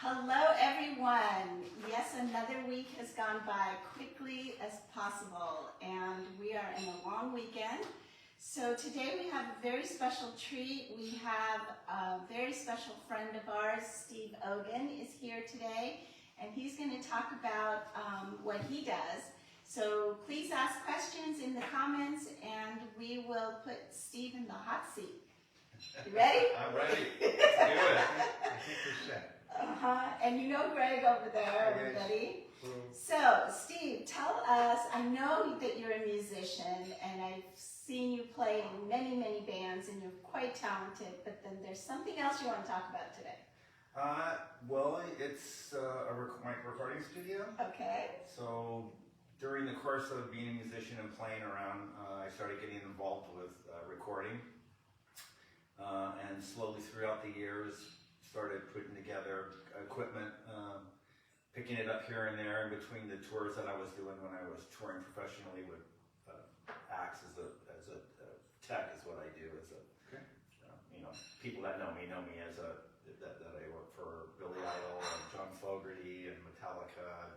Hello everyone. Yes, another week has gone by quickly as possible and we are in a long weekend. So today we have a very special treat. We have a very special friend of ours, Steve Ogan, is here today, and he's going to talk about what he does. So please ask questions in the comments and we will put Steve in the hot seat. You ready? I'm ready. Let's do it. I think we're set. And you know Greg over there, everybody. So, Steve, tell us, I know that you're a musician and I've seen you play in many, many bands and you're quite talented, but then there's something else you want to talk about today. Well, it's my recording studio. Okay. So during the course of being a musician and playing around, I started getting involved with recording. And slowly throughout the years, started putting together equipment, picking it up here and there in between the tours that I was doing when I was touring professionally with acts as a tech is what I do. People that know me as that I work for Billy Idol and John Fogerty and Metallica,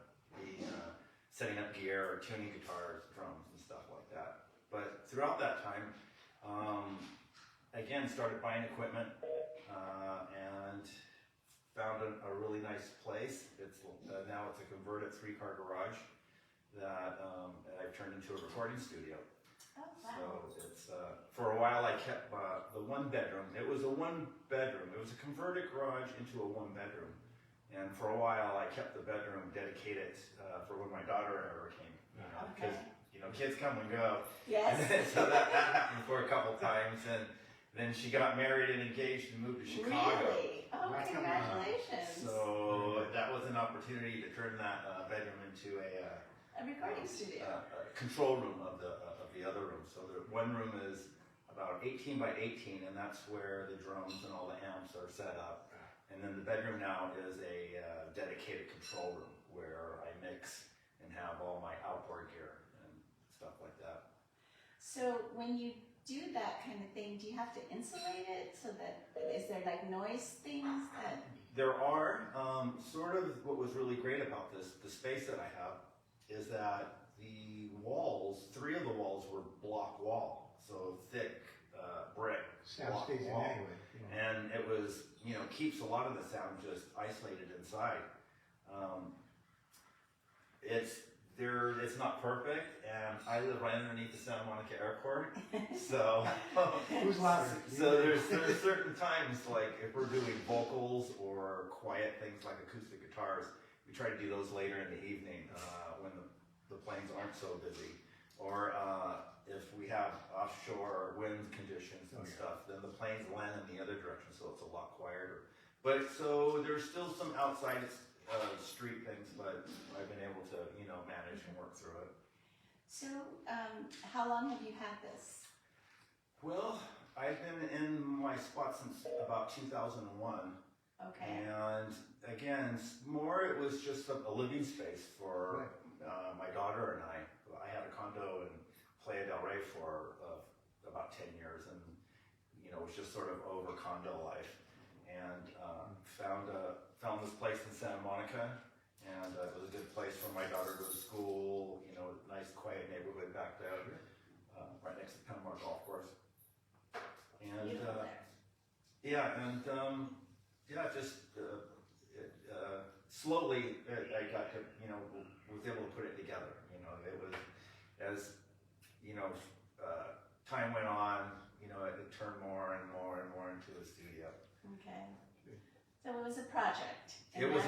setting up gear, tuning guitars, drums, and stuff like that. But throughout that time, again, started buying equipment and found a really nice place. It's now it's a converted 3-car garage that I've turned into a recording studio. Oh, wow. So it's for a while I kept the 1-bedroom. It was a 1-bedroom. It was a converted garage into a 1-bedroom. And for a while I kept the bedroom dedicated for when my daughter ever came. Because kids come and go. Yes. So that happened for a couple times, and then she got married and engaged and moved to Chicago. Really? Oh, congratulations. So that was an opportunity to turn that bedroom into a recording studio. A control room of the other room. So the one room is about 18 by 18, and that's where the drums and all the amps are set up. And then the bedroom now is a dedicated control room where I mix and have all my outboard gear and stuff like that. So when you do that kind of thing, do you have to insulate it so that, is there like noise things that? There are, sort of what was really great about this, the space that I have, is that the walls, 3 of the walls were block wall, so thick brick Sound block stays in wall. anyway. And it was, keeps a lot of the sound just isolated inside. It's not perfect, and I live right underneath the Santa Monica Airport, so Who's louder? so there's certain times, like if we're doing vocals or quiet things like acoustic guitars, we try to do those later in the evening when the planes aren't so busy, or if we have offshore wind conditions and stuff, then the planes land in the other direction, so it's a lot quieter. But so there's still some outside street things, but I've been able to, manage and work through it. So, how long have you had this? Well, I've been in my spot since about 2001. Okay. And again, it was just a living space for my daughter and I. I had a condo in Playa del Rey for about 10 years, and was just sort of over condo life, and found this place in Santa Monica, and it was a good place for my daughter to go to school. Nice quiet neighborhood back there, right next to the Panama Golf Course. And slowly I got to was able to put it together. It was as time went on, it turned more and more and more into a studio. Okay. So it was a project. It was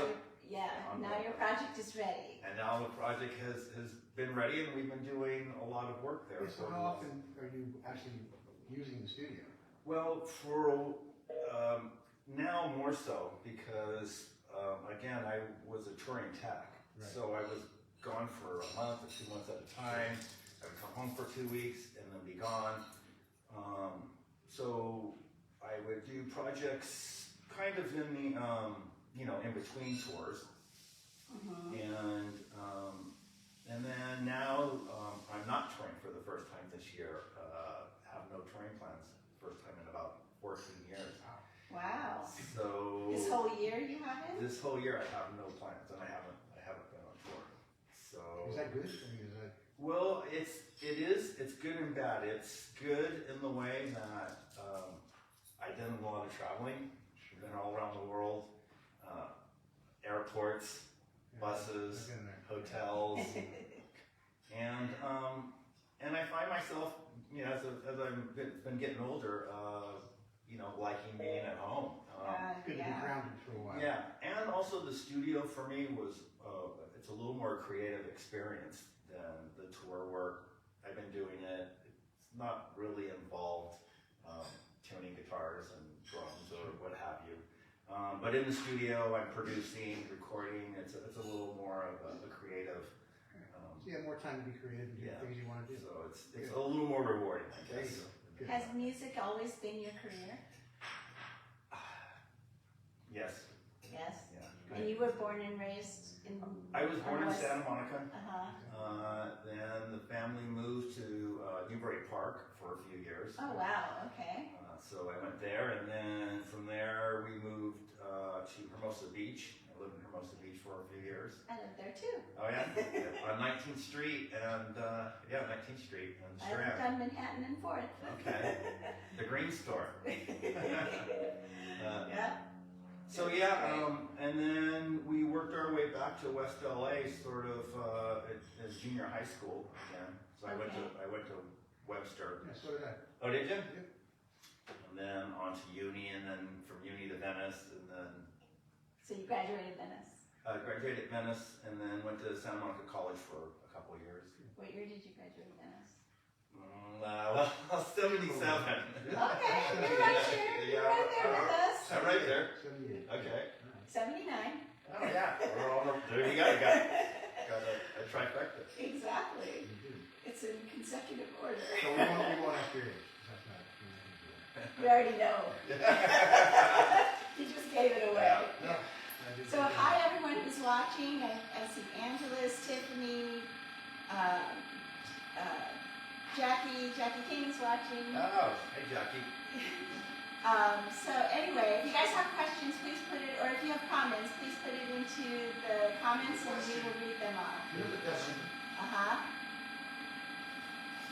now your project is ready. And now the project has been ready, and we've been doing a lot of work there. So how often are you actually using the studio? Well, for now more so, because again, I was a touring tech, so I was gone for a month or 2 months at a time. I would come home for 2 weeks and then be gone. So I would do projects kind of in the in between tours. And then now I'm not touring for the first time this year. Have no touring plans. First time in about 14 years. Wow. So this whole year you haven't? This whole year I have no plans, and I haven't been on tour. So Is that good? I mean, is that? well, it's good and bad. It's good in the way that I've done a lot of traveling. I've been all around the world, airports, buses, I've been there. hotels, and I find myself, you know, as I've been getting older, you know, liking being at home. It's good to be grounded for a while. Yeah, and also the studio for me was, it's a little more creative experience than the tour work. I've been doing it. It's not really involved tuning guitars and drums or what have you. But in the studio, I'm producing, recording. It's a little more of a creative. So you have more time to be creative and do the things you want to do. So it's a little more rewarding, I There guess. you go. Good. Has music always been your career? Yes. Yes. Yeah. And you were born and raised in? I was born in West- Santa Monica. Uh-huh. Then the family moved to Newbury Park for a few years. Oh, wow, okay. So I went there, and then from there we moved to Hermosa Beach. I lived in Hermosa Beach for a few years. I lived there too. Oh yeah, on 19th Street and 19th Street and I lived Strand. on Manhattan and 4th. Okay, the Green Store. Yeah. So yeah, and then we worked our way back to West LA, sort of at junior high school again. So I went to Webster. Yeah, so did I. Oh, did you? Yep. And then on to uni, and then from uni to Venice, and then So you graduated Venice. graduated at Venice, and then went to Santa Monica College for a couple of years. What year did you graduate Venice? Well, 77. Okay, you're right here. You're right there with us. I'm right there. 78. Okay. 79. Oh yeah, we're all there. You go. Got a trifecta. Exactly. You do. It's in consecutive order. So we won't have to your age. That's not. We already know. You just gave it away. No, I didn't So do that. hi everyone who's watching. I see Angela's, Tiffany, Jackie King's watching. Oh, hey Jackie. So anyway, if you guys have questions, please put it, or if you have comments, please put it into the comments and we will read them all. Here's a question.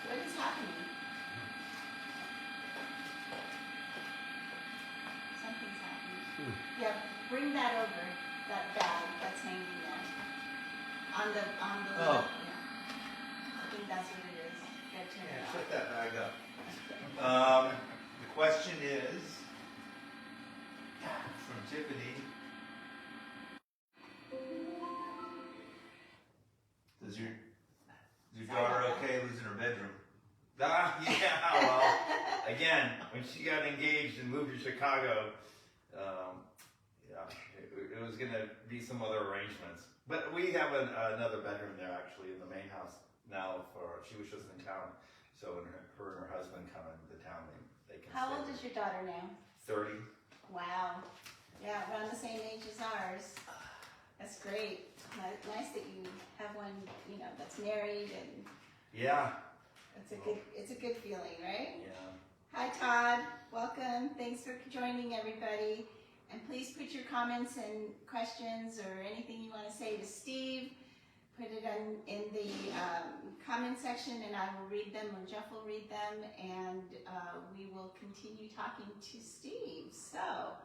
What is happening? Something's happening. Yeah, bring that over, that bag that's hanging there. On the left, yeah. I think that's what it is. Gotta turn it off. Set that bag up. The question is from Tiffany. Is your daughter okay losing her bedroom? Ah, yeah. Well, again, when she got engaged and moved to Chicago, it was gonna be some other arrangements. But we have another bedroom there actually in the main house now. She was just in town, so when her and her husband come into town, they can. How stay old there. is your daughter now? 30. Wow. Yeah, around the same age as ours. That's great. Nice that you have one, you know, that's married, and Yeah. it's a good feeling, right? Yeah. Hi Todd, welcome. Thanks for joining everybody. And please put your comments and questions or anything you want to say to Steve. Put it in the comment section and I will read them, or Jeff will read them, and we will continue talking to Steve. So,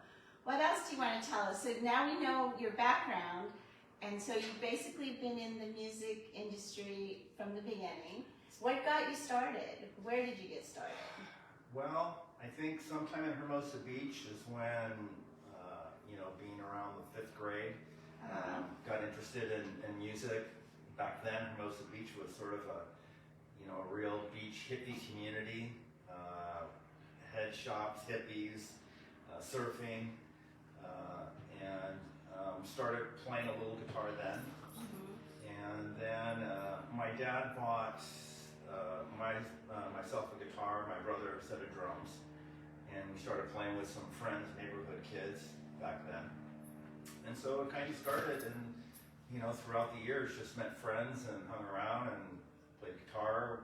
what else do you want to tell us? So now we know your background, and so you've basically been in the music industry from the beginning. What got you started? Where did you get started? Well, I think sometime in Hermosa Beach is when, being around the 5th grade, got interested in music. Back then, Hermosa Beach was sort of a real beach hippie community. Head shops, hippies, surfing, and started playing a little guitar then. And then my dad bought myself a guitar, my brother a set of drums, and we started playing with some friends, neighborhood kids back then. And so it kind of started, and throughout the years, just met friends and hung around and played guitar.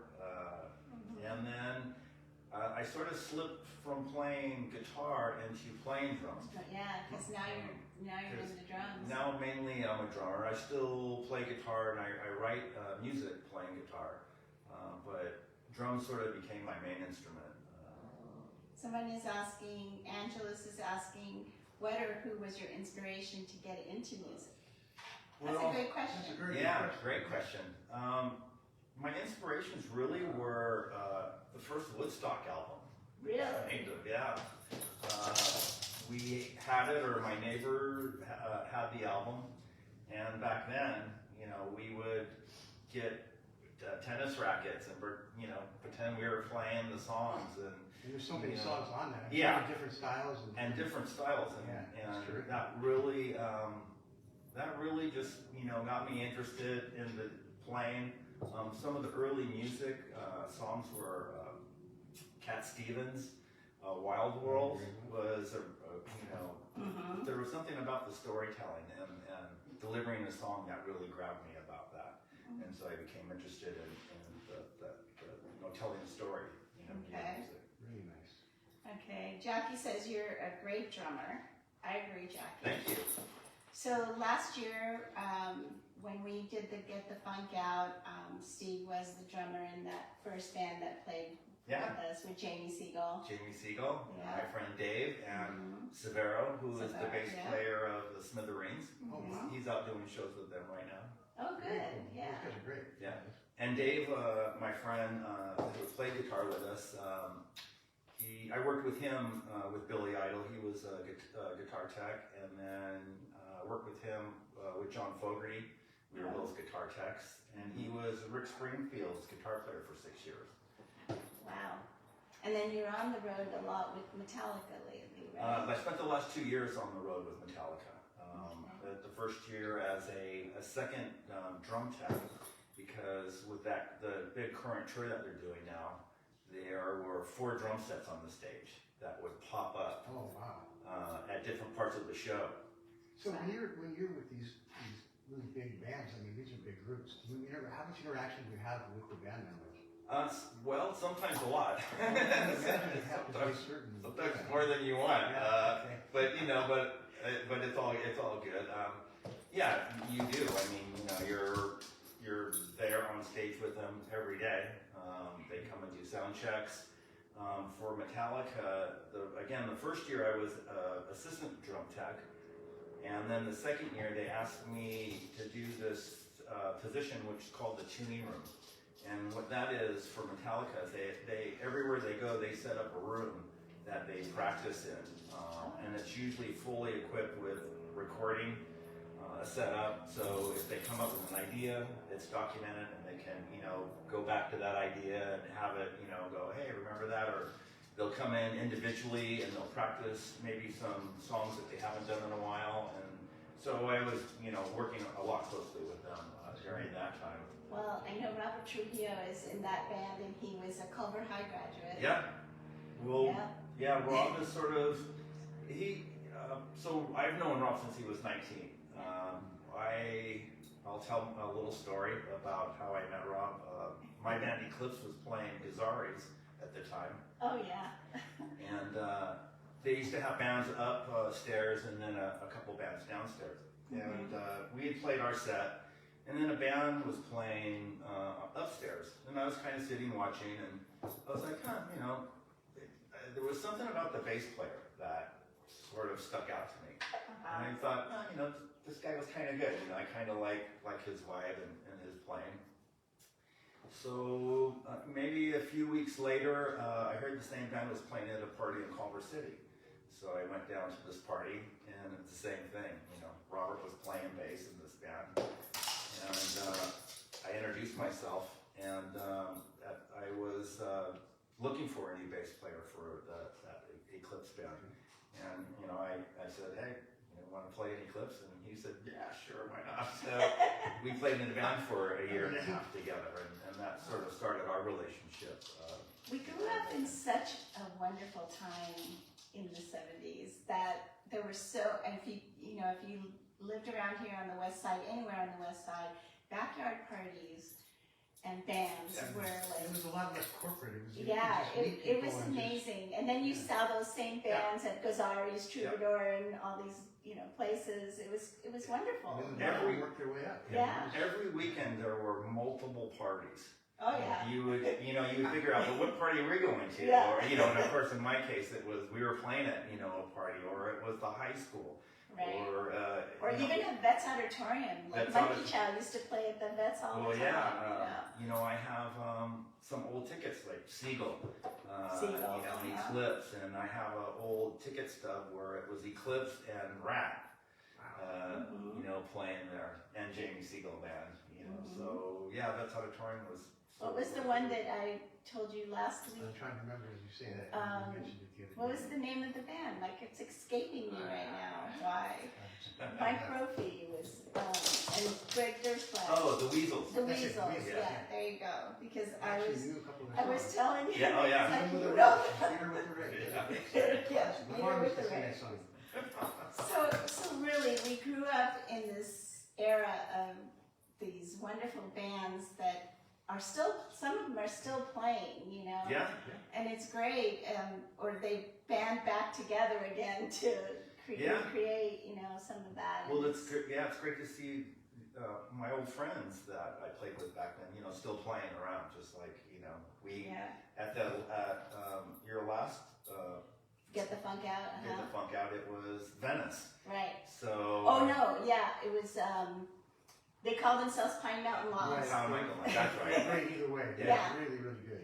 And then I sort of slipped from playing guitar into playing drums. Yeah, because now you're into drums. Now mainly I'm a drummer. I still play guitar and I write music playing guitar, but drums sort of became my main instrument. Someone is asking, Angelus is asking, what or who was your inspiration to get into music? That's a great question. That's a very good Yeah, question. great question. My inspirations really were the first Woodstock album. Really? Kind of, yeah. We had it, or my neighbor had the album, and back then, you know, we would get tennis rackets and, you know, pretend we were playing the songs, and There's so many songs on that. Yeah. Different styles. different styles, Yeah, and that's true. that really just, you know, got me interested in the playing. Some of the early music songs were Cat Stevens, Wild World was you know, there was something about the storytelling and delivering a song that really grabbed me about that, and so I became interested in the you know, telling a story, you know, Okay. music. Really nice. Okay, Jackie says you're a great drummer. I agree, Jackie. Thank you. So last year, when we did the Get the Funk Out, Steve was the drummer in that first band that played Yeah. with us with Jamie Siegel. Jamie Siegel, Yeah. my friend Dave, and Severo, who is the Severo, bass yeah. player of the Smithereens. Oh, wow. He's out doing shows with them right now. Oh, Very good, cool. yeah. Those guys are great. Yeah. And Dave, my friend, who played guitar with us, I worked with him with Billy Idol. He was a guitar tech, and then worked with him with John Fogerty. We were both guitar techs, and he was Rick Springfield's guitar player for 6 years. Wow. And then you're on the road a lot with Metallica lately, right? I spent the last 2 years on the road with Metallica. The first year as a second drum tech, because with the big current tour that they're doing now, there were 4 drum sets on the stage that would pop up Oh, wow. at different parts of the show. So when you're with these really big bands, I mean, these are big groups. How much interaction do you have with the band members? Well, sometimes a lot. I can imagine it has to be certain. Sometimes more than you want. Yeah, okay. But you know, but it's all good. Yeah, you do. I mean, you know, you're there on stage with them every day. They come and do sound checks. For Metallica, the first year I was assistant drum tech, and then the second year they asked me to do this position which is called the tuning room. And what that is for Metallica is they everywhere they go they set up a room that they practice in, and it's usually fully equipped with recording set up. So if they come up with an idea, it's documented, and they can, you know, go back to that idea and have it, you know, go, hey, remember that? Or they'll come in individually and they'll practice maybe some songs that they haven't done in a while. And so I was, you know, working a lot closely with them during that time. Well, I know Robert Trujillo is in that band, and he was a Culver High graduate. Yeah. Well, Yeah. yeah, Rob is sort of, so I've known Rob since he was 19. I'll tell a little story about how I met Rob. My band Eclipse was playing Izaris at the time. Oh, yeah. And they used to have bands upstairs and then a couple bands downstairs. And we had played our set, and then a band was playing upstairs. And I was kind of sitting watching, and I was like, you know, there was something about the bass player that sort of stuck out to me. And I thought, you know, this guy was kind of good. You know, I kind of like his vibe and his playing. So maybe a few weeks later, I heard the same band was playing at a party in Culver City. So I went down to this party, and it's the same thing. You know, Robert was playing bass in this band, and I introduced myself, and I was looking for a new bass player for that Eclipse band. And you know, I said, hey, you know, want to play an Eclipse? And he said, yeah, sure, why not? So we played in the band for a year and a half together, and that sort of started our relationship. We grew up in such a wonderful time in the 70s that there were if you lived around here on the west side, anywhere on the west side, backyard parties, and bands Yeah. were It like, was a lot less corporate. You yeah, could just meet it people was and just- amazing. And then you saw those same bands at Gazzari's, Troubadour, and all these, places. It was wonderful. And then Every- they worked their way up. Yeah. Every weekend there were multiple parties. Oh yeah. You would figure out, well, what party are we going to? Yeah. Or, and of course in my case it was, we were playing at, a party, or it was the high school. Right. Or, even at Vets Auditorium. Like Vets Monkey Chow used to play at the Vets all well, the time. yeah, I have some old tickets like Siegel, Siegel, Eclipse, and I have an old ticket stub where it was Eclipse and Rat, playing there, and Jamie Siegel band, So yeah, Vets Auditorium was. What was the one that I told you last week? I'm trying to remember as you say that. You mentioned it the other What day. was the name of the band? Like it's escaping me right now. Why? Mike Brophy was, and Greg Durflat. Oh, the Weasels. The That's it, Weasels, Weasels, yeah, yeah. there you go. Because I actually knew a couple of I was songs. telling you. Yeah, oh, yeah. Like, Peter with you the know. Red. Peter with the Red. Yeah, My Peter mom with used to the sing Red. that song. So really, we grew up in this era of these wonderful bands that are still, some of them are still playing, Yeah. and it's great, or they band back together again to create, some of that. Well, it's good. Yeah, it's great to see my old friends that I played with back then. Still playing around, just like we at your last. Get the Funk Out. Get the Funk Out. It was Venice. Right. So. Oh no, yeah, it was. They call themselves Pine Mountain Laws. Right. Tom Michael. That's right. Great either way. Yeah. Really, really good.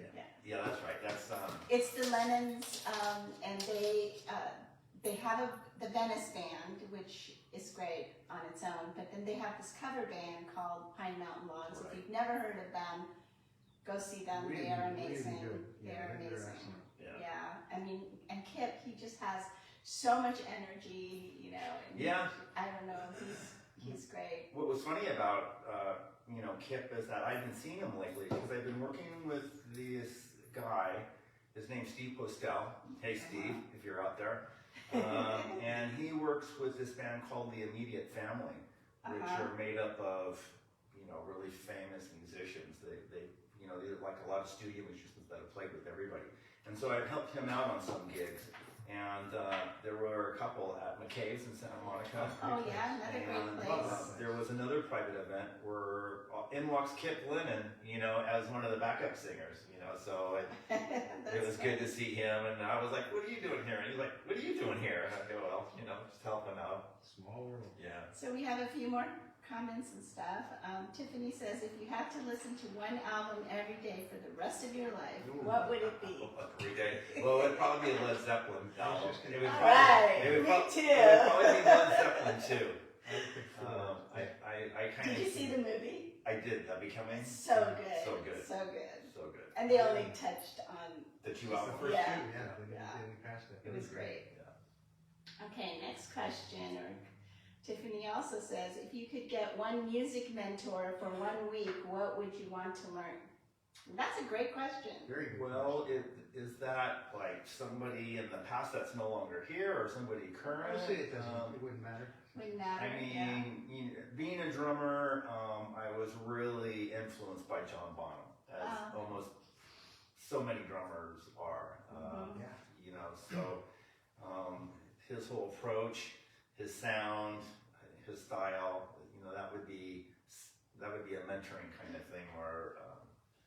Yeah, that's right. That's It's the Lennons, and they have the Venice band, which is great on its own. But then they have this cover band called Pine Mountain Logs. Right. If you've never heard of them, go see them. Really, they are really amazing. good. They're They're amazing. excellent. Yeah, I mean, and Kip, he just has so much energy. And Yeah. I don't know. He's great. What was funny about Kip is that I've been seeing him lately because I've been working with this guy. His name's Steve Postel. Hey Steve, if you're out there. And he works with this band called The Immediate Family, which are made up of really famous musicians. They like a lot of studio musicians that have played with everybody. And so I've helped him out on some gigs. And there were a couple at McKay's in Santa Monica. Oh yeah, another great place. There was another private event where in walks Kip Lennon, as one of the backup singers, so it was good to see him. And I was like, what are you doing here? And he's like, what are you doing here? And I go, well, just helping out. Small world. Yeah. So we have a few more comments and stuff. Tiffany says, if you had to listen to one album every day for the rest of your life, what would it be? Every day. Well, it'd probably be a Led Zeppelin album. It would All probably, right, it would me prob- too. It would probably be Led Zeppelin too. I kind of. Did you see the movie? I did. The Becoming. So good. So good. So good. So good. And they only touched on. The two The albums. first Yeah. two, they passed it. It was great. Yeah. Okay, next question. Tiffany also says, if you could get one music mentor for 1 week, what would you want to learn? That's a great question. Very good. Well, is that like somebody in the past that's no longer here, or somebody current? I would say it doesn't. It wouldn't matter. Wouldn't matter. I mean, being a drummer, I was really influenced by John Bonham, as almost so many drummers are. So his whole approach, his sound, his style, that would be a mentoring kind of thing where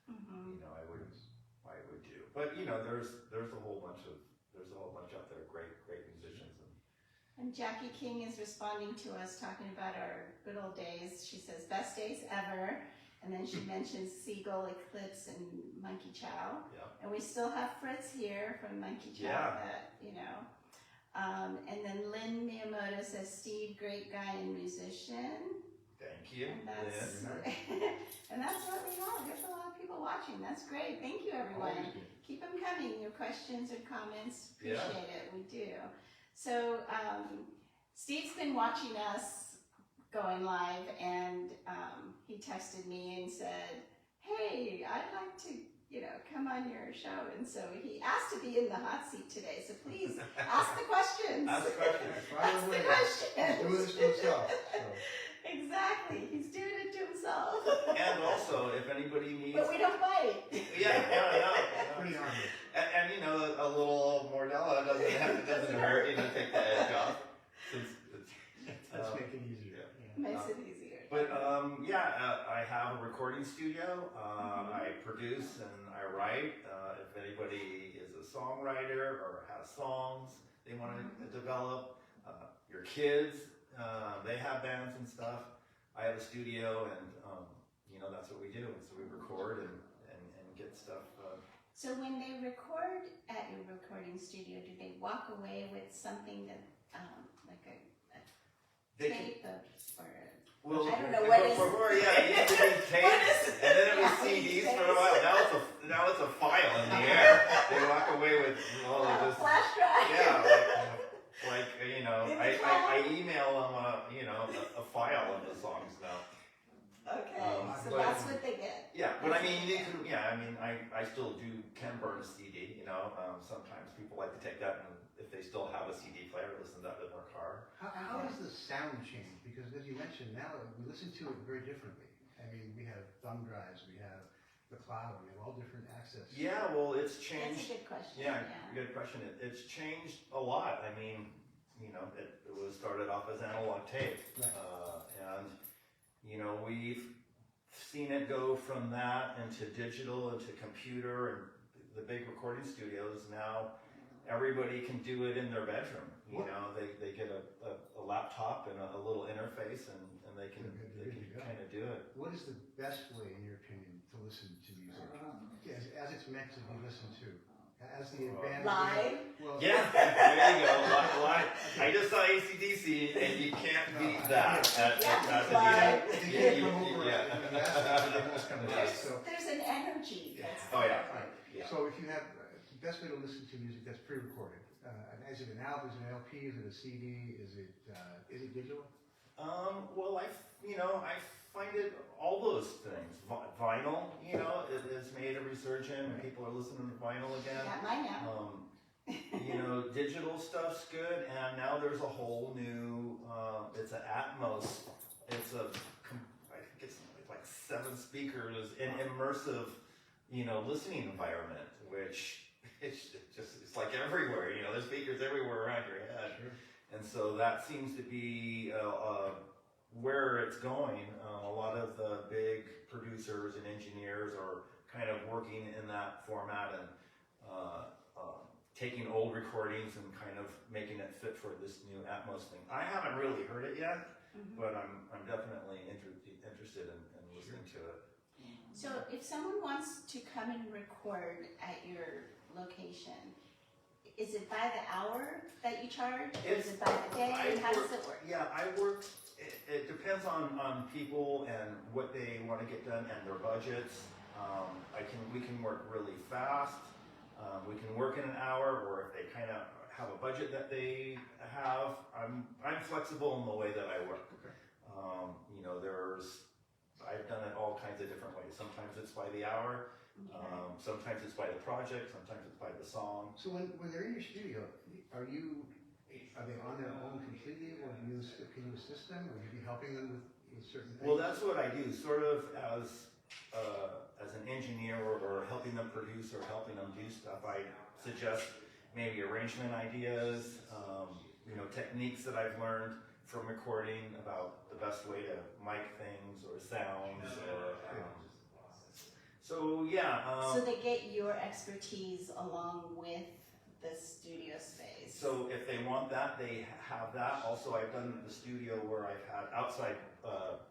I would do. But there's a whole bunch out there, great musicians. And Jackie King is responding to us, talking about our good old days. She says, best days ever. And then she mentions Siegel, Eclipse, and Monkey Chow. Yeah. And we still have Fritz here from Monkey Chow. Yeah. And then Lynn Miyamoto says, Steve, great guy and musician. Thank you. And that's, Lynn. and that's what we have. There's a lot of people watching. That's great. Thank you, everyone. Always good. Keep them coming. Your questions and comments. Yeah. Appreciate it. We do. So Steve's been watching us going live, and he texted me and said, hey, I'd like to come on your show. And so he asked to be in the hot seat today. So please ask the questions. Ask the question. Ask the questions. He's doing this to himself. So. Exactly. He's doing it to himself. And also, if anybody needs, But we don't bite. yeah. Pretty harmless. And you know, a little Mordella doesn't hurt, you know, take the edge off. Since Let's make it easier. Makes it easier. But I have a recording studio. I produce and I write. If anybody is a songwriter or has songs they want to develop, your kids, they have bands and stuff. I have a studio, and you know, that's what we do. So we record and get stuff. So when they record at your recording studio, do they walk away with something that, like a They tape or Well, I don't know what is. before, yeah, it used to be tapes, and then it was CDs for a while. Now it's a file in the air. They walk away with all of this. Flash drive. Yeah, like you know, I email them a file of the songs now. Okay, so but- that's what they get. Yeah, but I mean, I still can burn a CD. You know, sometimes people like to take that, and if they still have a CD player, listen to that in their car. How does the sound change? Because as you mentioned, now we listen to it very differently. I mean, we have thumb drives, we have the cloud, we have all different access. Yeah, well, it's That's changed. a good question. Yeah, good question. It's changed a lot. I mean, you know, it was started off as analog tape, Right. and you know, we've seen it go from that into digital, into computer, and the big recording studios now. Everybody can do it in their bedroom. You know, they get a laptop and a little interface, and they can kind of do it. What is the best way, in your opinion, to listen to music? As it's meant to be listened to? As the advantage. Live? Well, Yeah, there you go. Live. I just saw AC/DC, and you can't beat that. Live. If you can't come over, you ask them, they won't come back. So, There's an energy. That's Oh yeah. right. Yeah. So if you have, the best way to listen to music that's pre-recorded, is it an album, is it an LP, is it a CD, is it digital? Well, I find it all those things. Vinyl, you know, has made a resurgence, and people are listening to vinyl again. got mine now. You know, digital stuff's good, and now there's a whole new. It's an Atmos. I think it's like 7 speakers, an immersive, you know, listening environment, which it's like everywhere. You know, there's speakers everywhere around your head. Sure. And so that seems to be where it's going. A lot of the big producers and engineers are kind of working in that format and taking old recordings and kind of making it fit for this new Atmos thing. I haven't really heard it yet, but I'm definitely interested in listening to it. So if someone wants to come and record at your location, is it by the hour that you charge? Or is it by the day? How does it work? Yeah, I work. It depends on people and what they want to get done and their budgets. We can work really fast. We can work in an hour, or if they kind of have a budget that they have, I'm flexible in the way that I work. Okay. You know, I've done it all kinds of different ways. Sometimes it's by the hour. Sometimes it's by the project. Sometimes it's by the song. So when they're in your studio, are they on their own completely, or can you assist them, or you be helping them with certain things? Well, that's what I do, sort of as an engineer or helping them produce or helping them do stuff. I suggest maybe arrangement ideas, you know, techniques that I've learned from recording about the best way to mic things or sounds or. So yeah. So they get your expertise along with the studio space. So if they want that, they have that. Also, I've done the studio where I've had outside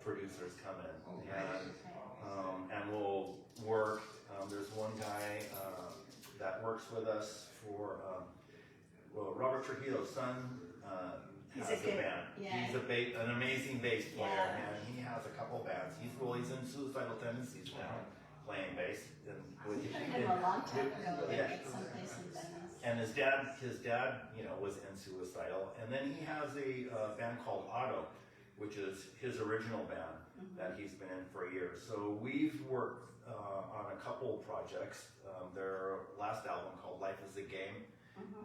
producers come in. Oh, nice. And we'll work. There's one guy that works with us for, Robert Trujillo's son He's has a good- band. yeah. He's an amazing bass player, Yeah. and he has a couple bands. He's in Suicidal Tendencies now, playing bass. And with I heard him a long time ago, Yeah. like someplace in Venice. And his dad, you know, was in Suicidal, and then he has a band called Otto, which is his original band that he's been in for years. So we've worked on a couple projects. Their last album called Life is a Game.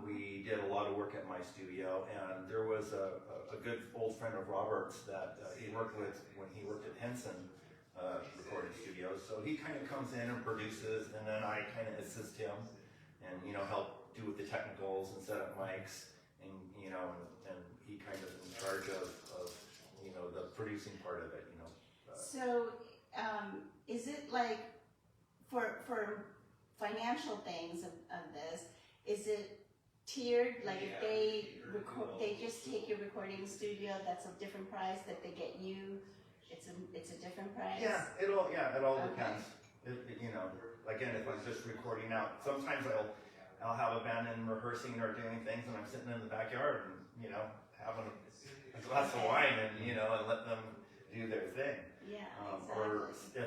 We did a lot of work at my studio, and there was a good old friend of Robert's that he worked with when he worked at Henson, recording studios. So he kind of comes in and produces, and then I kind of assist him and, you know, help do with the technicals and set up mics, and, you know, and he kind of in charge of, you know, the producing part of it, you know. So, is it like, for financial things of this, is it tiered? Like if they they just take your recording studio, that's a different price. That they get you, it's a different price. Yeah, it all Okay. depends. You know, again, if I'm just recording out, sometimes I'll have a band in rehearsing or doing things, and I'm sitting in the backyard and, you know, having a glass of wine and, you know, and let them do their thing. Yeah, Or exactly.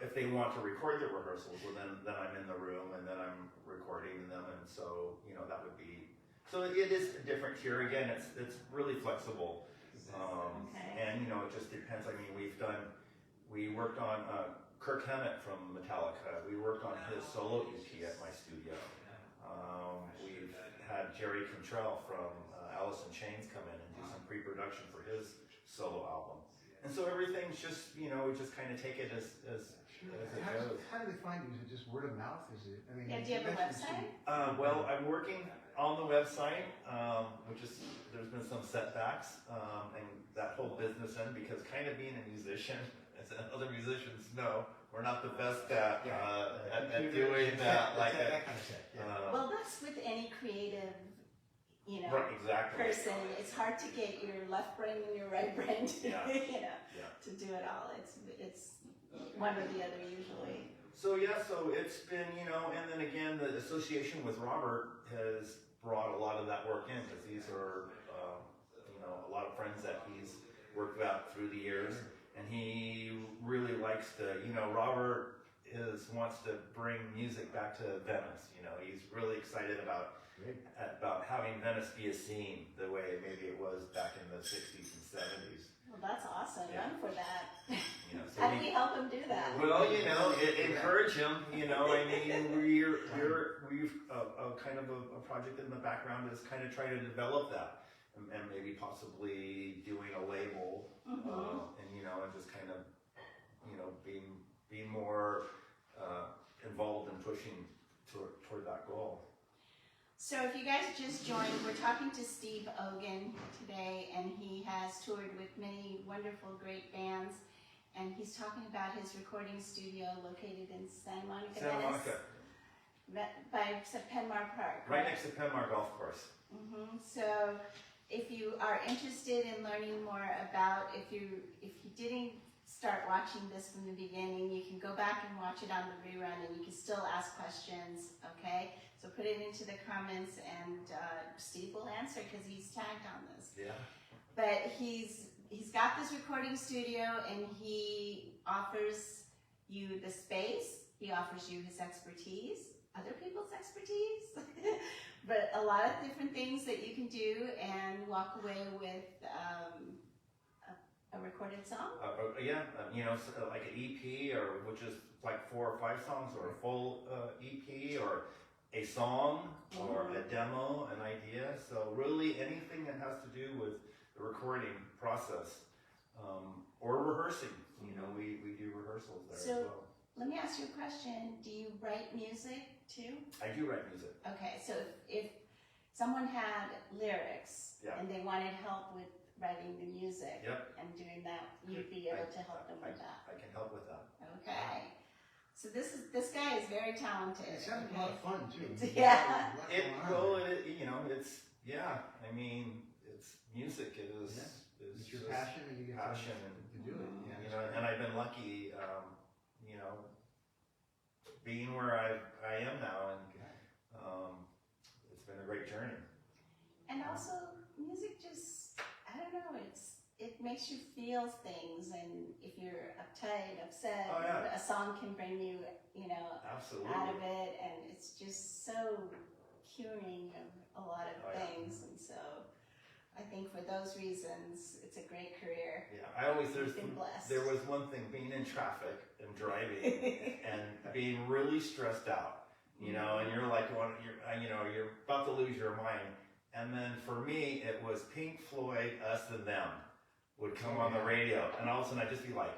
if they want to record their rehearsals, well then I'm in the room and then I'm recording them, and so, you know, that would be, so it is a different tier. Again, it's really flexible. Okay. And, you know, it just depends. I mean, we worked on Kirk Hammett from Metallica. We worked on his solo EP at my studio. We've had Jerry Cantrell from Alice in Chains come in and do some pre-production for his solo album. And so everything's just, you know, we just kind of take it as it goes. How do they find you? Is it just word of mouth? Is it? I mean, Yeah, do you have a website? Well, I'm working on the website, which is, there's been some setbacks, and that whole business end, because kind of being a musician, as other musicians know, we're not the best at doing that. Like that kind of stuff. Yeah. Well, that's with any creative, you know, right, exactly. person. It's hard to get your left brain and your right brain to, Yeah. you know, Yeah. to do it all. It's one or the other usually. So yeah, so it's been, you know, and then again, the association with Robert has brought a lot of that work in, because these are, you know, a lot of friends that he's worked with through the years, and he really likes to, you know, Robert wants to bring music back to Venice. You know, he's really excited about having Venice be a scene the way maybe it was back in the 60s and 70s. Well, that's awesome. Yeah. Run for that. You know, so How do we help him do that? well, you know, encourage him. You know, I mean, we've kind of a project in the background is kind of trying to develop that, and maybe possibly doing a label, and, you know, and just kind of, you know, being more involved in pushing toward that goal. So if you guys just joined, we're talking to Steve Ogan today, and he has toured with many wonderful, great bands, and he's talking about his recording studio located in Santa Monica, Santa Monica, by Penmar Park. right next to Penmar Golf Course. So if you are interested in learning more about, if you didn't start watching this from the beginning, you can go back and watch it on the rerun, and you can still ask questions, okay? So put it into the comments, and Steve will answer, because he's tagged on this. Yeah. But he's got this recording studio, and he offers you the space, he offers you his expertise, other people's expertise, but a lot of different things that you can do and walk away with a recorded song. Yeah, you know, so like an EP, or which is like 4 or 5 songs, or a full EP, or a song, or a demo, an idea. So really anything that has to do with the recording process, or rehearsing. You know, we do rehearsals there as well. Let me ask you a question. Do you write music too? I do write music. Okay, so if someone had lyrics, Yeah. and they wanted help with writing the music, Yep. and doing that, you'd be able to help them with that. I can help with that. Okay. So this guy is very talented. It sounds like a lot of fun too. Yeah. You know, it's, yeah, I mean, it's music. It is. It's your just passion, and you get passion, to do it. Yeah, you know, and I've been lucky, you know, being where I am now, and it's been a great journey. And also, music just, I don't know, it makes you feel things, and if you're uptight, upset, Oh, yeah. a song can bring you, you know, Absolutely. out of it, and it's just so curing of a lot of Oh, yeah. things, and so I think for those reasons, it's a great career. Yeah, I always, You've been blessed. there was one thing, being in traffic and driving and being really stressed out, you know, and you're like, you're about to lose your mind. And then for me, it was Pink Floyd, Us and Them would come on the radio, and all of a sudden I'd just be like,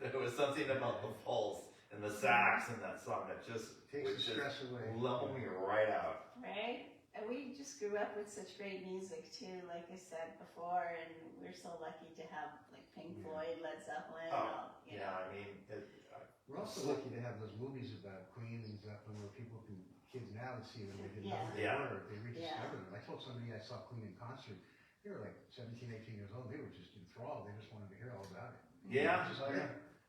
there was something about the pulse and the sax in that song that just Takes would the just stress away. level me right out. Right? And we just grew up with such great music too, like I said before, and we're so lucky to have like Pink Floyd, Led Zeppelin, and all, you know. I mean, We're also lucky to have those movies about Queen and Zeppelin where kids now that see them, they didn't know who they were, they rediscovered them. I told somebody I saw Queen in concert, they were like 17, 18 years old, they were just enthralled, they just wanted to hear all about it. Yeah, Just like,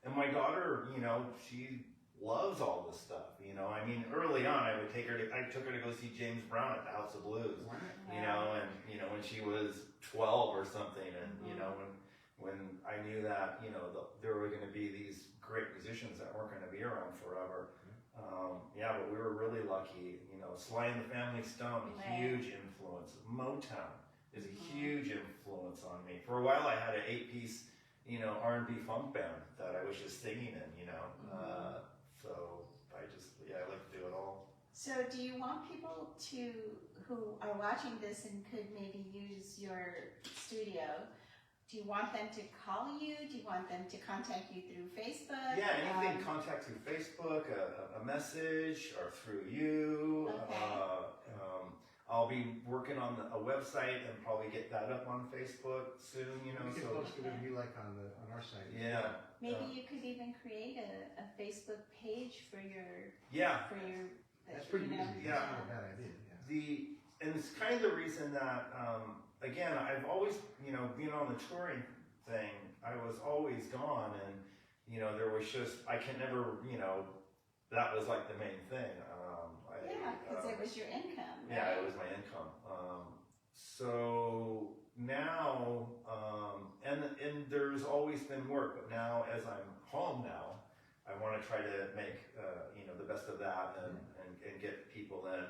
and my daughter, you know, she loves all this stuff. You know, I mean, early on, I took her to go see James Brown at the House of Blues. You know, and you know when she was 12 or something, and you know when I knew that there were going to be these great musicians that weren't going to be around forever. Yeah, but we were really lucky. You know, Sly and the Family Stone, a huge influence. Motown is a huge influence on me. For a while, I had an 8-piece, R&B funk band that I was just singing in. So I like to do it all. So do you want people who are watching this and could maybe use your studio, do you want them to call you? Do you want them to contact you through Facebook? Yeah, anything, contact through Facebook, a message, or through you. Okay. I'll be working on a website and probably get that up on Facebook soon, we can post whatever you like on our site. Yeah. Maybe you could even create a Facebook page for your That's pretty easy. Yeah. That's not a bad idea. And it's kind of the reason that, again, I've always, being on the touring thing, I was always gone, and, there was just, I can never, that was like the main thing. Because it was your income, right? Yeah, it was my income. So now, and there's always been work, but now as I'm home now, I want to try to make, the best of that and get people in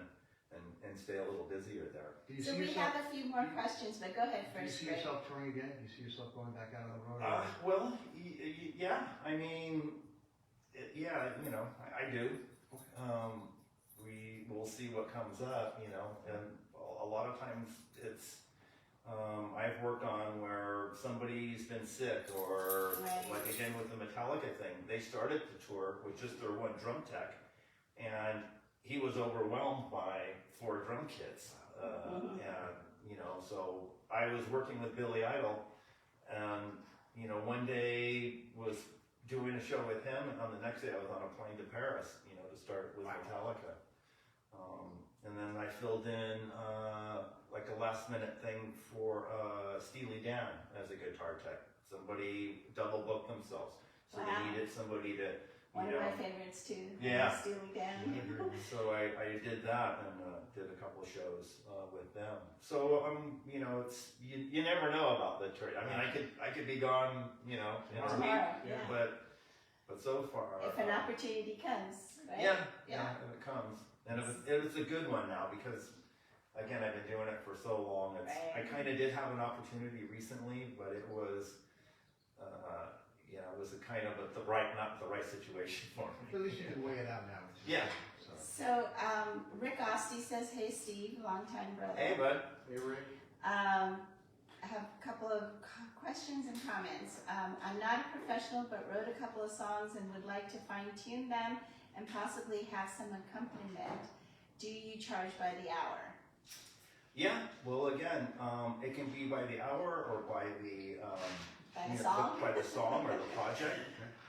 and stay a little busier there. So we have a few more questions, but go ahead Do you first, see Greg. yourself touring again? Do you see yourself going back out on the road? Well, yeah, I mean, I do. We'll see what comes up, and a lot of times it's, I've worked on where somebody's been sick, or like again with the Metallica thing, they started the tour with just their one drum tech, and he was overwhelmed by 4 drum kits, and so I was working with Billy Idol, and one day was doing a show with him, and on the next day I was on a plane to Paris, to start with Metallica. And then I filled in like a last minute thing for Steely Dan as a guitar tech. Somebody double booked themselves, so they needed somebody to. One of my favorites too. Yeah. Steely Dan. So I did that and did a couple of shows with them. So it's you never know about the trade. I mean, I could be gone, in a week, but so far. If an opportunity comes, right? Yeah, if it comes. And it's a good one now because, again, I've been doing it for so long. I kind of did have an opportunity recently, but it was, it was a kind of not the right situation for me. At least you can weigh it out now. So Rick Osti says, "Hey Steve, longtime brother." Hey bud. Hey Rick. I have a couple of questions and comments. I'm not a professional, but wrote a couple of songs and would like to fine tune them and possibly have some accompaniment. Do you charge by the hour? Yeah, well again, it can be by the hour or by the song or the project.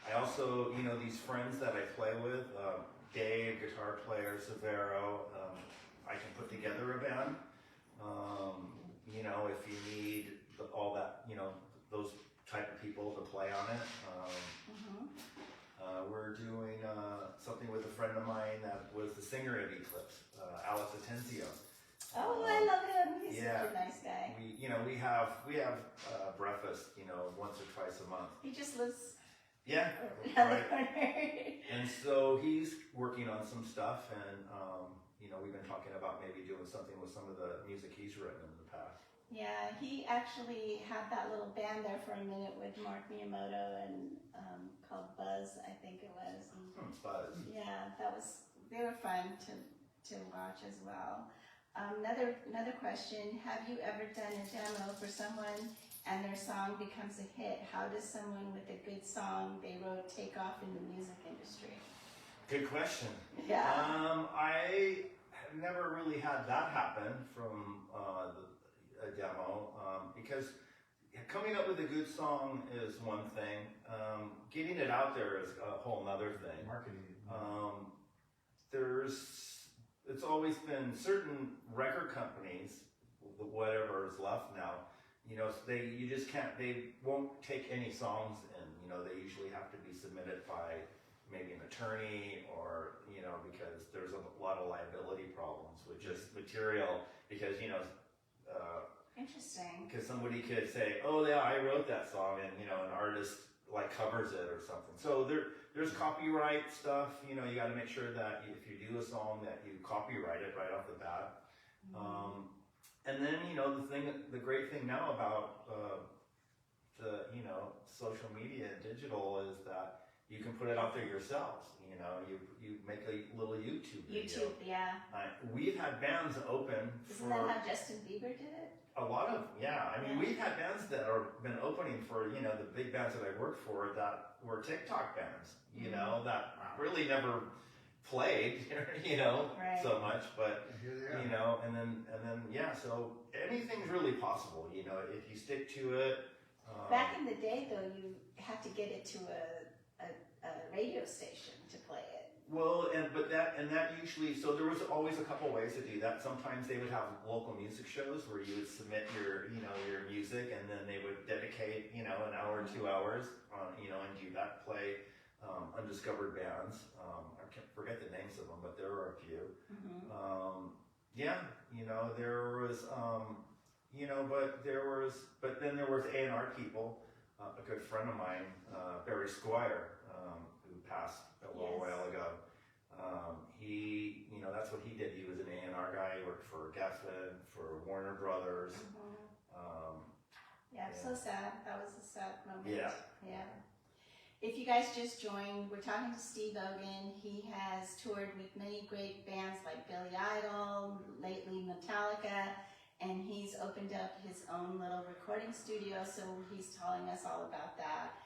I also, these friends that I play with, Dave, guitar player, Severo, I can put together a band. If you need all that, those type of people to play on it. We're doing something with a friend of mine that was the singer of Eclipse, Alex Atenzio. Oh, I love him. He's such a nice guy. We have breakfast, once or twice a month. He just lives right. And so he's working on some stuff, and we've been talking about maybe doing something with some of the music he's written in the past. Yeah, he actually had that little band there for a minute with Mark Miyamoto and called Buzz, I think it was. Buzz. Yeah, they were fun to watch as well. Another question, have you ever done a demo for someone and their song becomes a hit, how does someone with a good song they wrote take off in the music industry? Good question. Yeah. I have never really had that happen from a demo because coming up with a good song is one thing. Getting it out there is a whole nother thing. Marketing. It's always been certain record companies, whatever is left now, you know, they won't take any songs in, you know, they usually have to be submitted by maybe an attorney or, you know, because there's a lot of liability problems with just material because, you know, Interesting. because somebody could say, oh yeah, I wrote that song, and, you know, an artist like covers it or something. So there's copyright stuff, you know, you got to make sure that if you do a song that you copyright it right off the bat. And then, you know, the great thing now about the, you know, social media and digital is that you can put it out there yourselves. You know, you make a little YouTube video. YouTube, yeah. We've had bands open Isn't that how Justin Bieber did it? a lot of, yeah. I mean, we've had bands that are been opening for, you know, the big bands that I worked for that were TikTok bands, you know, that really never played, you know, so much, but you know, and then yeah. So anything's really possible, you know, if you stick to it. Back in the day, though, you had to get it to a radio station to play it. Well, and that usually, so there was always a couple ways to do that. Sometimes they would have local music shows where you would submit your, you know, your music, and then they would dedicate, you know, an hour, 2 hours, you know, and do that, play undiscovered bands. I can't forget the names of them, but there were a few. Yeah, you know, there was, you know, but then there was A&R people. A good friend of mine, Barry Squire, who passed a little while ago. He, you know, that's what he did. He was an A&R guy. He worked for Geffen, for Warner Brothers. Yeah, so sad. That was a sad moment. Yeah. Yeah. If you guys just joined, we're talking to Steve Ogan. He has toured with many great bands like Billy Idol, lately Metallica, and he's opened up his own little recording studio, so he's telling us all about that.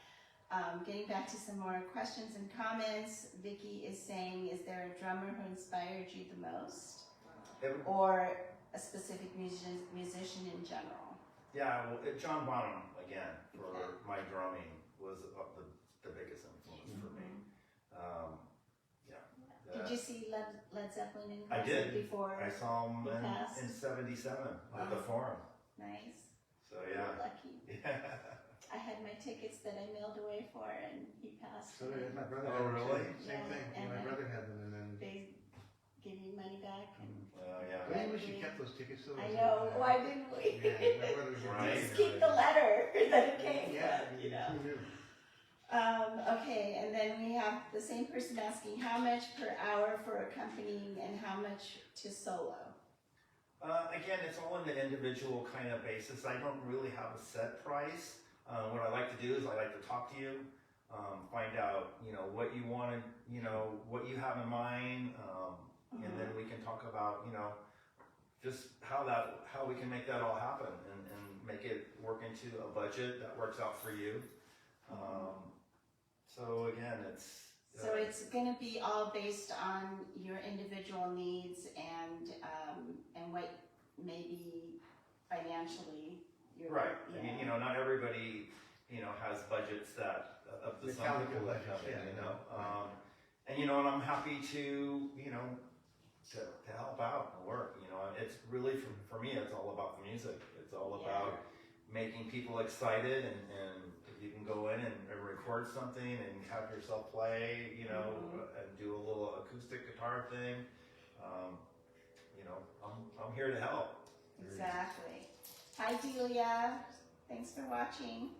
Getting back to some more questions and comments, Vicky is saying, is there a drummer who inspired you the most? Or a specific musician in general? Yeah, well, John Bonham, again, for my drumming, was the biggest influence for me. Did you see Led Zeppelin in concert I did. Before? I saw him passed? in '77 at the Forum. Nice. So yeah. You're lucky. Yeah. I had my tickets that I mailed away for, and he passed. So did my brother. Oh, really? Same thing. And My then brother had them, and then. They give you money back. And Yeah. I wish you kept those tickets though. I know. Why didn't we? Yeah, my brother was Right. Just keep the letter that it came Yeah, from, you know. who knew? Okay, and then we have the same person asking how much per hour for accompanying and how much to solo. Again, it's all on the individual kind of basis. I don't really have a set price. What I like to do is I like to talk to you, find out, you know, what you want, you know, what you have in mind, and then we can talk about, you know, just how we can make that all happen and make it work into a budget that works out for you. So again, So it's going to be all based on your individual needs and what maybe financially you're right. You I mean, know. you know, not everybody, you know, has budgets that of the some people that come in, you know. And you know, and I'm happy to, you know, to help out and work. You know, it's really for me, it's all about the music. It's all about making people excited, and if you can go in and record something and have yourself play, you know, and do a little acoustic guitar thing, you know, I'm here to help. Exactly. Hi Delia, thanks for watching.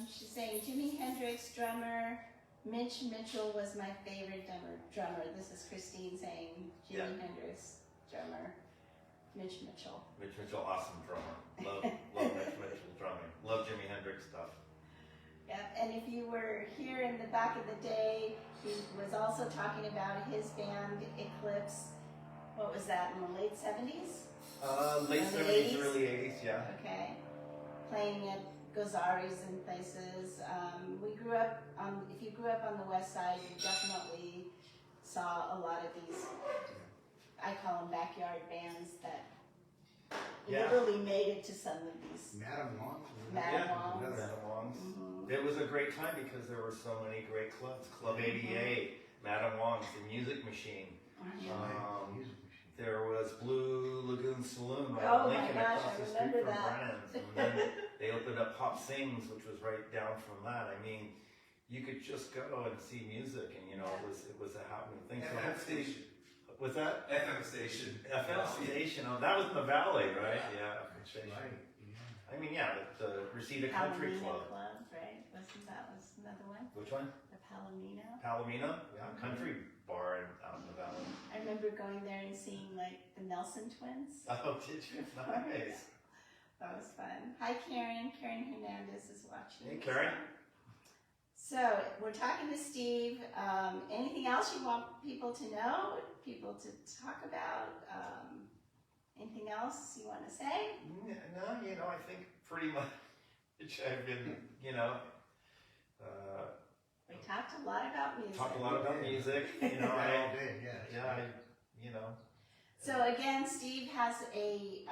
She's saying Jimi Hendrix drummer, Mitch Mitchell was my favorite drummer. This is Christine saying Jimi Hendrix drummer, Mitch Mitchell. Mitch Mitchell, awesome drummer. Love Mitch Mitchell drumming. Love Jimi Hendrix stuff. Yep, and if you were here in the back of the day, he was also talking about his band Eclipse. What was that, in the late 70s? Late Early 70s, 80s? early 80s, yeah. Okay. playing at Gozari's and places. We grew up if you grew up on the west side, you definitely saw a lot of these, I call them backyard bands that literally made it to some of these. Madam Wong? Madam Wong. Madam Wong's. Mhm. It was a great time because there were so many great clubs. Club 88, Madam Wong's, the Music Machine. Music machine. There was Blue Lagoon Saloon right Oh on my Lincoln gosh, across I the street remember from that. Brennan's. And then they opened up Pop Sings, which was right down from that. I mean, you could just go and see music, and you know, it was a happening thing. So FM station. What's that? FM station. FM station. Oh, that was in the Valley, right? Yeah. FM That's station. right. Yeah. I mean, yeah, the Reseda Country Palomino Club. right? That was another one? Which one? The Palomino. Palomino? Yeah, country bar out in the Valley. I remember going there and seeing like the Nelson twins. Oh, did you? Nice. That was fun. Hi, Karen. Karen Hernandez is watching. Hey, Karen. So we're talking to Steve. Anything else you want people to know? People to talk about? Anything else you want to say? No, you know, I think pretty much I've been, you know, We talked a lot about music. talked a lot about music. You know, All day, yeah. you know. So again, Steve has a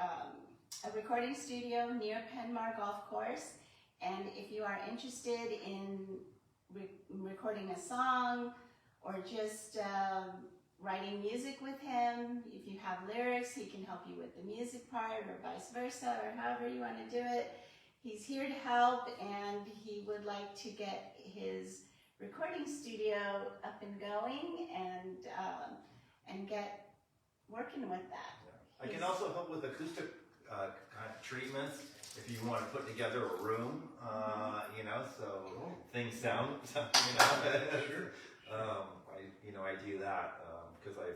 recording studio near Penmar Golf Course, and if you are interested in recording a song or just writing music with him, if you have lyrics, he can help you with the music part or vice versa, or however you want to do it. He's here to help, and he would like to get his recording studio up and going and get working with that. I can also help with acoustic kind of treatments if you want to put together a room, you know, so things sound, you know. I do that because I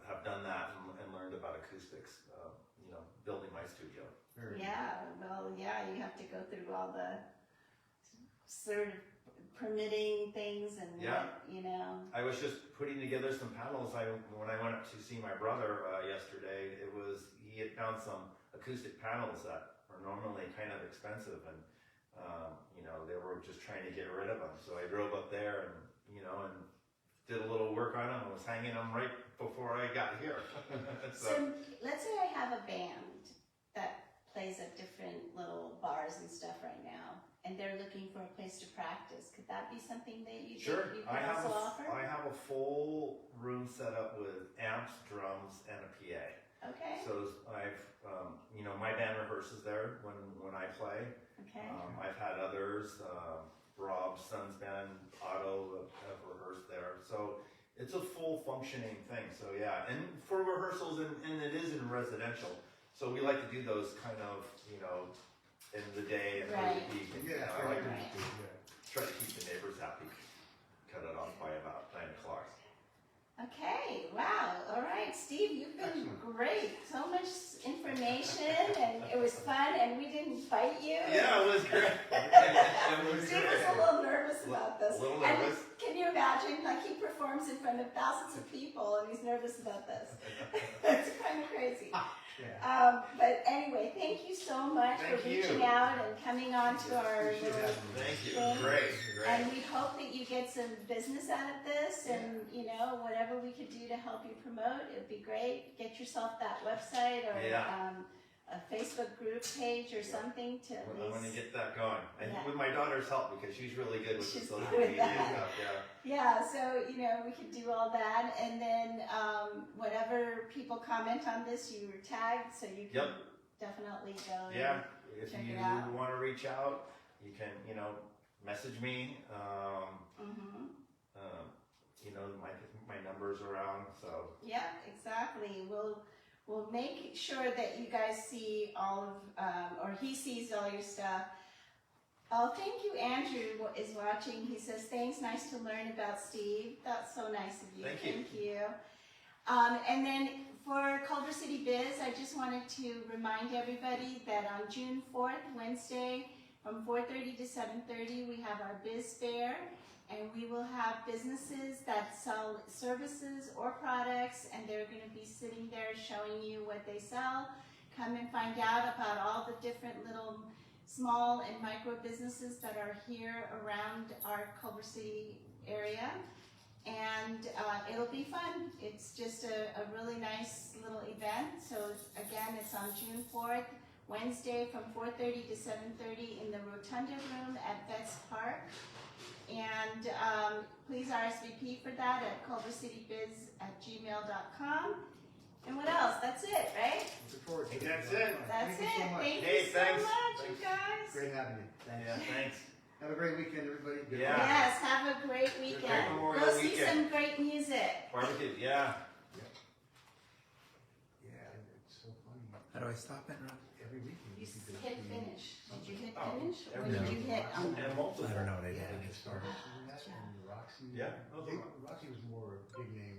have done that and learned about acoustics, you know, building my studio. Yeah, well, yeah, you have to go through all the sort of permitting things and you know. I was just putting together some panels. When I went up to see my brother yesterday, he had found some acoustic panels that are normally kind of expensive, and you know, they were just trying to get rid of them. So I drove up there and you know and did a little work on them. I was hanging them right before I got here. So let's say I have a band that plays at different little bars and stuff right now, and they're looking for a place to practice. Could that be something that you Sure. you could also offer? I have a full room set up with amps, drums, and a PA. Okay. So I've, you know, my band rehearses there when I play. Okay. I've had others, Rob's son's band, Otto, have rehearsed there. So it's a full functioning thing. So yeah, and for rehearsals, and it is in residential. So we like to do those kind of, you know, in the day and Right. the evening. Yeah, I like to yeah. try to keep the neighbors happy. Cut it off by about 9 o'clock. Okay, wow, all right, Steve, you've been Excellent. great. So much information, and it was fun, and we didn't fight you. Yeah, it was great. Steve was a little nervous about this. A little And nervous. can you imagine, like, he performs in front of thousands of people, and he's nervous about this. It's kind of crazy. Yeah. But anyway, thank you so much Thank for you. reaching out and coming on to our Appreciate little having me. Thank you. thing. Great. And we hope that you get some business out of this, and you know, whatever we could do to help you promote, it'd be great. Get yourself that website or a Facebook group page or something to at I'm going to least. get that going. And Yeah. with my daughter's help, because she's really good with the She's social good with media that. stuff. Yeah. Yeah, so you know, we could do all that, and then whatever people comment on this, you were tagged, so you can definitely go. Yeah. If Check you it out. want to reach out, you can, you know, message me. You know, my number's around, so. Yeah, exactly. We'll make sure that you guys see all of, or he sees all your stuff. Oh, thank you, Andrew is watching. He says, thanks, nice to learn about Steve. That's so nice of you. Thank you. And then for Culver City Biz, I just wanted to remind everybody that on June 4th, Wednesday, from 4:30 to 7:30, we have our Biz Fair, and we will have businesses that sell services or products, and they're going to be sitting there showing you what they sell. Come and find out about all the different little small and micro businesses that are here around our Culver City area. And it'll be fun. It's just a really nice little event. So again, it's on June 4th, Wednesday from 4:30 to 7:30 in the Rotunda Room at Betts Park. And please RSVP for that at CulverCityBiz@gmail.com. And what else? That's it, right? Looking forward to it. That's it. That's Thank you so it. much. Thank Hey, you so thanks. much, you guys. Great having you. Thanks. Yeah, thanks. Have a great weekend, everybody. Good Yeah. luck. Yes, have a great weekend. Memorial Go see weekend. some great music. Barbecue, yeah. Yeah, it's so funny. How do I stop it, Rob? Every weekend. You could go hit see finish. Did you hit Oh, finish? Or every did day. you hit on And multiple. I don't know what I Yeah, did. it started. And Roxy. Yeah. I think Roxy was more big names.